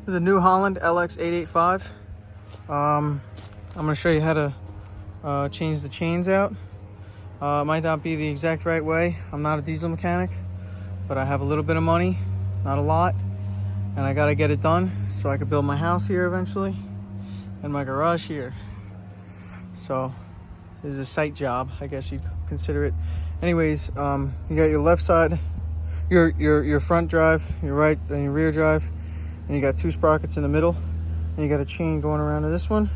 This is a New Holland LX885. I'm going to show you how to change the chains out. It might not be the exact right way. I'm not a diesel mechanic, but I have a little bit of money, not a lot, and I got to get it done so I can build my house here eventually and my garage here. So this is a site job, I guess you'd consider it. Anyways, you got your left side, your front drive, your right and your rear drive, and you got two sprockets in the middle, and you got a chain going around to this one,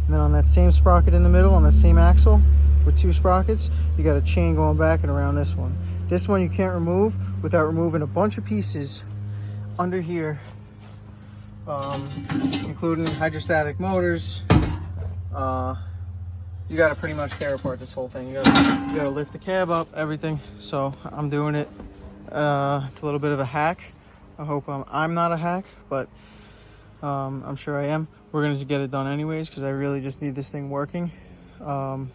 and then on that same sprocket in the middle, on that same axle with two sprockets, you got a chain going back and around this one. This one you can't remove without removing a bunch of pieces under here, including hydrostatic motors. You gotta pretty much tear apart this whole thing. You gotta lift the cab up, everything. So I'm doing it. It's a little bit of a hack. I hope I'm not a hack, but I'm sure I am. We're gonna get it done anyways because I really just need this thing working. So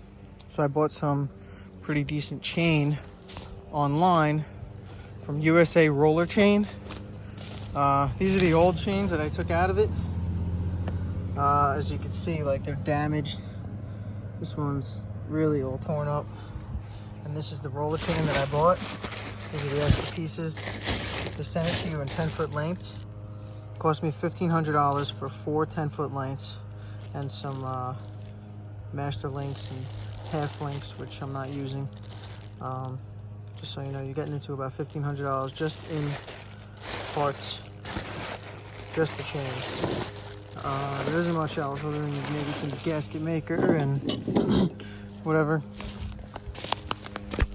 I bought some pretty decent chain online from USA Roller Chain. These are the old chains that I took out of it. As you can see, like, they're damaged. This one's really all torn up. And this is the roller chain that I bought. These are the extra pieces. They sent it to you in 10-foot lengths. It cost me $1,500 for 4 10-foot lengths and some master links and half links, which I'm not using. Just so you know, you're getting into about $1,500 just in parts, just the chains. There isn't much else other than maybe some gasket maker and whatever.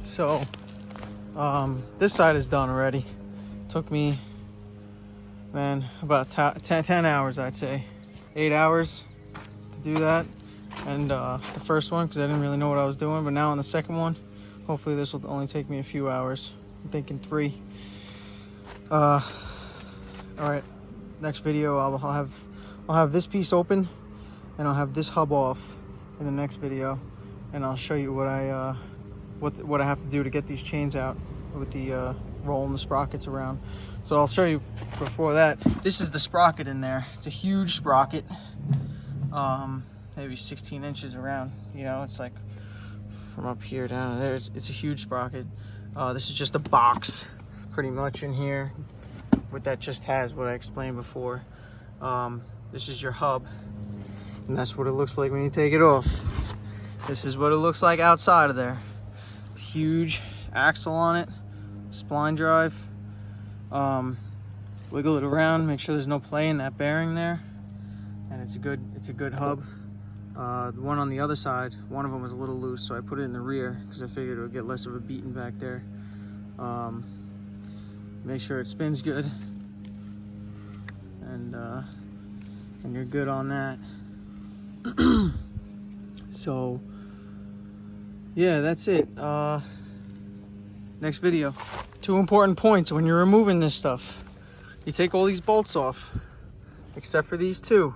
So this side is done already. Took me, man, about 10 hours, I'd say. 8 hours to do that. And the first one, because I didn't really know what I was doing, but now on the second one, hopefully this will only take me a few hours. I'm thinking 3. All right, next video I'll have this piece open, and I'll have this hub off in the next video, and I'll show you what I have to do to get these chains out with the rolling the sprockets around. So I'll show you before that. This is the sprocket in there. It's a huge sprocket, maybe 16 inches around. You know, it's like from up here down there. It's a huge sprocket. This is just a box, pretty much, in here. What that just has what I explained before. This is your hub, and that's what it looks like when you take it off. This is what it looks like outside of there. Huge axle on it, spline drive. Wiggle it around, make sure there's no play in that bearing there, and it's a good hub. The one on the other side, one of them was a little loose, so I put it in the rear because I figured it would get less of a beating back there. Make sure it spins good, and you're good on that. So yeah, that's it. Next video. 2 important points when you're removing this stuff. You take all these bolts off, except for these 2.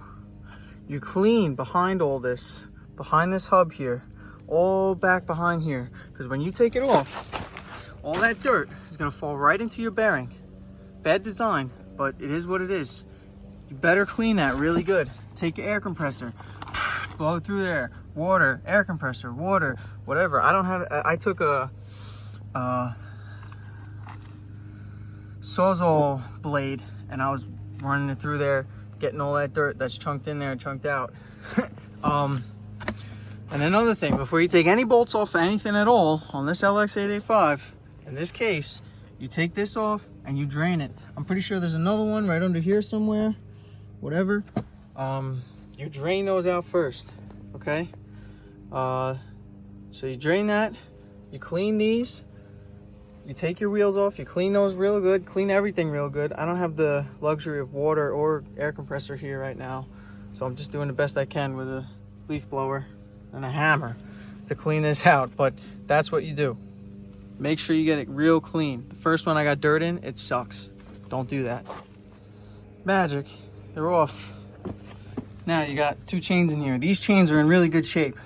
You clean behind all this, behind this hub here, all back behind here, because when you take it off, all that dirt is going to fall right into your bearing. Bad design, but it is what it is. You better clean that really good. Take your air compressor, blow it through there, water, air compressor, water, whatever. I took a Sawzall blade, and I was running it through there, getting all that dirt that's chunked in there and chunked out. And another thing, before you take any bolts off anything at all on this LX885, in this case, you take this off and you drain it. I'm pretty sure there's another one right under here somewhere, whatever. You drain those out first, okay? So you drain that, you clean these, you take your wheels off, you clean those real good, clean everything real good. I don't have the luxury of water or air compressor here right now, so I'm just doing the best I can with a leaf blower and a hammer to clean this out, but that's what you do. Make sure you get it real clean. The first one I got dirt in, it sucks. Don't do that. Magic, they're off. Now you got 2 chains in here. These chains are in really good shape.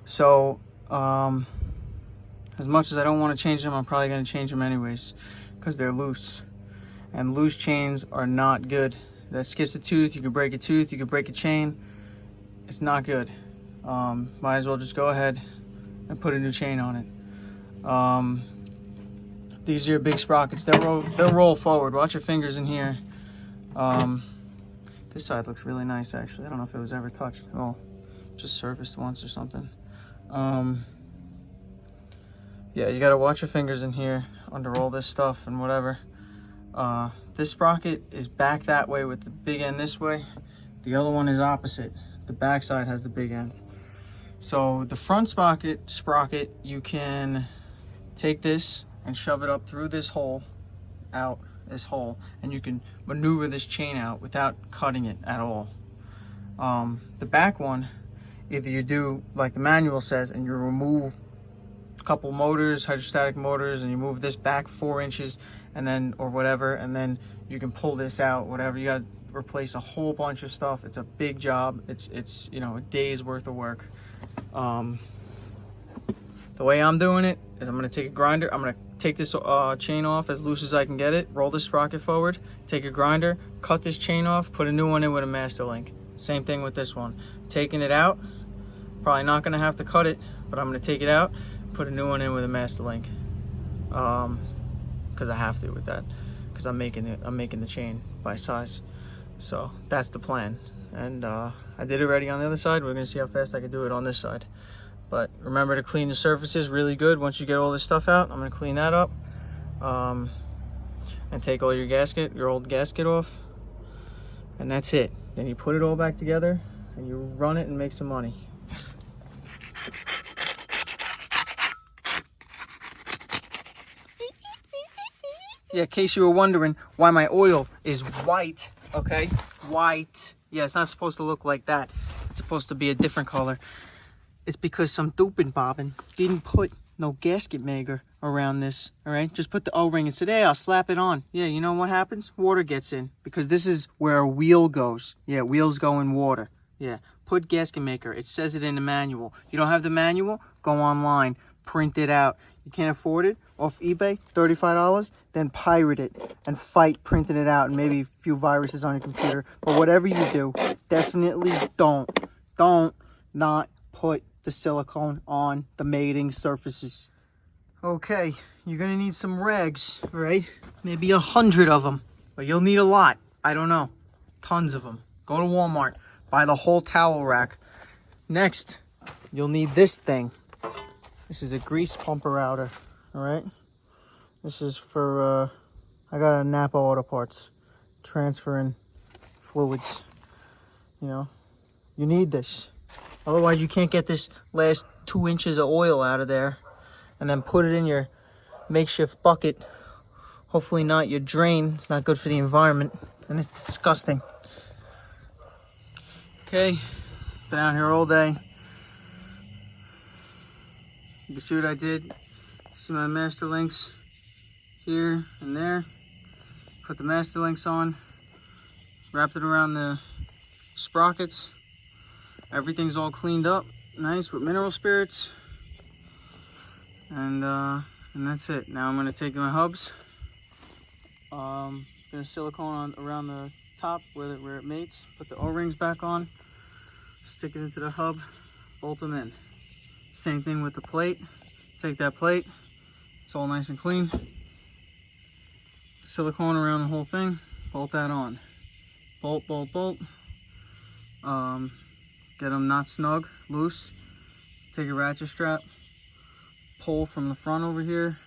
So, as much as I don't want to change them, I'm probably going to change them anyways because they're loose. And loose chains are not good. that skips a tooth. You can break a tooth, you can break a chain. It's not good. Might as well just go ahead and put a new chain on it. These are your big sprockets. They'll roll forward. Watch your fingers in here. This side looks really nice, actually. I don't know if it was ever touched. Well, just serviced once or something. Yeah, you gotta watch your fingers in here under all this stuff and whatever. This sprocket is back that way with the big end this way. The other one is opposite. The back side has the big end. So the front sprocket, you can take this and shove it up through this hole, out this hole, and you can maneuver this chain out without cutting it at all. The back one, either you do like the manual says and you remove a couple motors, hydrostatic motors, and you move this back 4 inches and then, or whatever, and then you can pull this out, whatever. You got to replace a whole bunch of stuff. It's a big job. It's you know, a day's worth of work. The way I'm doing it is I'm going to take a grinder. I'm going to take this chain off as loose as I can get it, roll this sprocket forward, take a grinder, cut this chain off, put a new one in with a master link. Same thing with this one. Taking it out, probably not going to have to cut it, but I'm going to take it out, put a new one in with a master link. Because I have to with that, because I'm making the chain by size. So that's the plan. And I did it already on the other side. We're going to see how fast I can do it on this side. But remember to clean the surfaces really good once you get all this stuff out. I'm going to clean that up and take all your old gasket off, and that's it. Then you put it all back together and you run it and make some money. Yeah, in case you were wondering why my oil is white, okay? White. Yeah, it's not supposed to look like that. It's supposed to be a different color. It's because some dupin bobbin didn't put no gasket maker around this, all right? Just put the O-ring and said, hey, I'll slap it on. Yeah, you know what happens? Water gets in, because this is where a wheel goes. Yeah, wheels go in water. Yeah, put gasket maker. It says it in the manual. You don't have the manual? Go online, print it out. You can't afford it? Off eBay, $35? Then pirate it and fight printing it out and maybe a few viruses on your computer. But whatever you do, definitely don't not put the silicone on the mating surfaces. Okay, you're gonna need some rags, right? Maybe 100 of them, but you'll need a lot. I don't know, tons of them. Go to Walmart, buy the whole towel rack. Next, you'll need this thing. This is a grease pumper outer, all right? This is for, I got a Napa Auto Parts, transferring fluids, you know? You need this. Otherwise, you can't get this last 2 inches of oil out of there and then put it in your makeshift bucket. Hopefully not your drain. It's not good for the environment, and it's disgusting. Okay, been out here all day. You can see what I did. See my master links here and there. Put the master links on, wrapped it around the sprockets. Everything's all cleaned up, nice with mineral spirits, and that's it. Now I'm gonna take my hubs. Gonna silicone around the top where it mates. Put the O-rings back on. Stick it into the hub. Bolt them in. Same thing with the plate. Take that plate. It's all nice and clean. Silicone around the whole thing. Bolt that on. Bolt, bolt, bolt. Get them not snug, loose. Take a ratchet strap, pull from the front over here,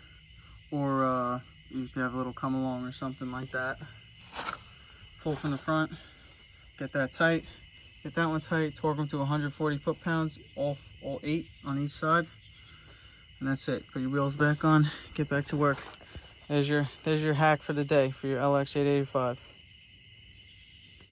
or you can have a little come along or something like that. Pull from the front, get that tight, get that one tight, torque them to 140 foot-pounds, all 8 on each side, and that's it. Put your wheels back on, get back to work. There's your hack for the day for your LX885.